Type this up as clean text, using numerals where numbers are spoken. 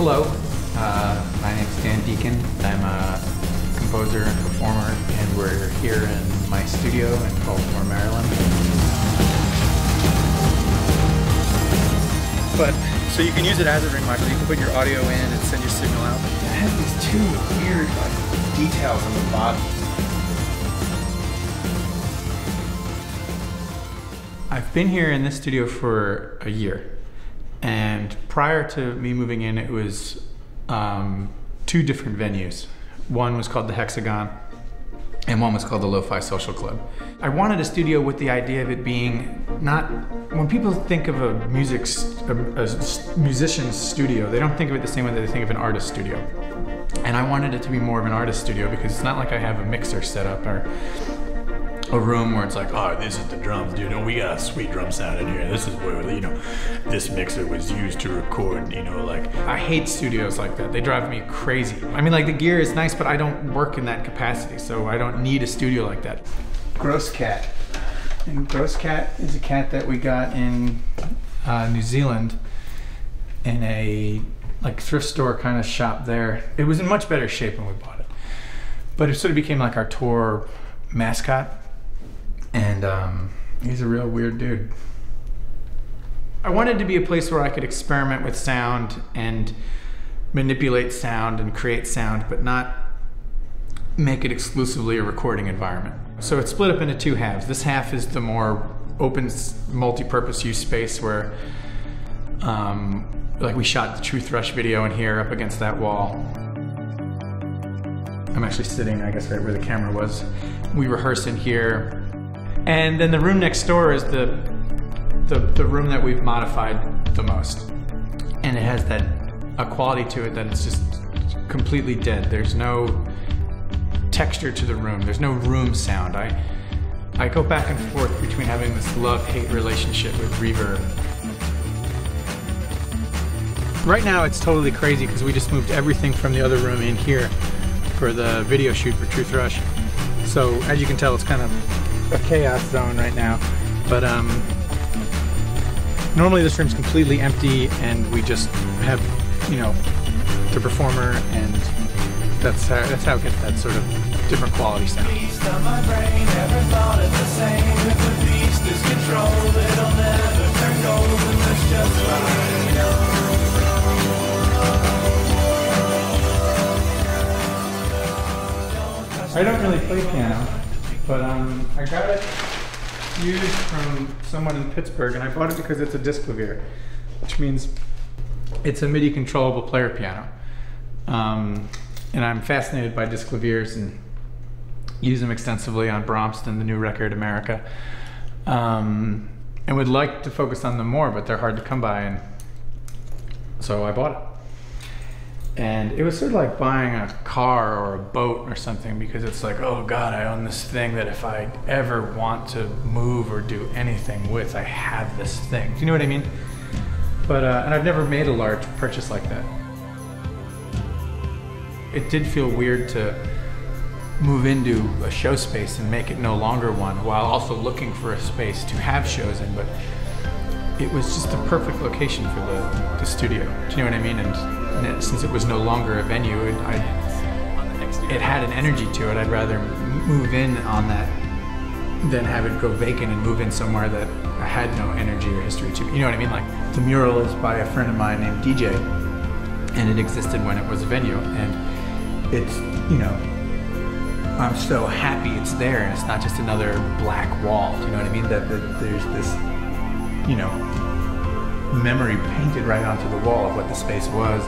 Hello, my name's Dan Deacon. I'm a composer and performer, and we're here in my studio in Baltimore, Maryland. But, so you can use it as a ring mic, or you can put your audio in and send your signal out. It has these two weird details on the bottom. I've been here in this studio for a year. And prior to me moving in, it was two different venues. One was called the Hexagon, and one was called the Lo-Fi Social Club. I wanted a studio with the idea of it being not, when people think of a musician's studio, they don't think of it the same way that they think of an artist studio. And I wanted it to be more of an artist studio because it's not like I have a mixer set up or a room where it's like, oh, this is the drums, dude. We got a sweet drum sound in here. This is where, you know, this mixer was used to record, you know, like, I hate studios like that. They drive me crazy. I mean, like, the gear is nice, but I don't work in that capacity, so I don't need a studio like that. Gross Cat. And Gross Cat is a cat that we got in New Zealand in a, like, thrift store kind of shop there. It was in much better shape when we bought it. But it sort of became like our tour mascot. And he's a real weird dude. I wanted to be a place where I could experiment with sound and manipulate sound and create sound, but not make it exclusively a recording environment. So it's split up into two halves. This half is the more open, multi-purpose use space where, like, we shot the Truth Rush video in here up against that wall. I'm actually sitting, I guess, right where the camera was. We rehearse in here. And then the room next door is the room that we've modified the most. And it has a quality to it that it's just completely dead. There's no texture to the room. There's no room sound. I go back and forth between having this love-hate relationship with reverb. Right now it's totally crazy because we just moved everything from the other room in here for the video shoot for Truth Rush. So as you can tell, it's kind of a chaos zone right now, but normally this room's completely empty and we just have, you know, the performer, and that's how it gets that sort of different quality sound. I don't really play piano, but I got it used from someone in Pittsburgh, and I bought it because it's a disclavier, which means it's a MIDI controllable player piano. And I'm fascinated by disclaviers and use them extensively on Brahms and the new record America. And would like to focus on them more, but they're hard to come by, and so I bought it. And it was sort of like buying a car or a boat or something, because it's like, oh God, I own this thing that if I ever want to move or do anything with, I have this thing. Do you know what I mean? But, and I've never made a large purchase like that. It did feel weird to move into a show space and make it no longer one, while also looking for a space to have shows in, but it was just the perfect location for the studio. Do you know what I mean? And since it was no longer a venue, it had an energy to it. I'd rather move in on that than have it go vacant and move in somewhere that had no energy or history to it. You know what I mean? Like, the mural is by a friend of mine named DJ, and it existed when it was a venue. And it's, you know, I'm so happy it's there, and it's not just another black wall. Do you know what I mean? That there's this, you know, memory painted right onto the wall of what the space was.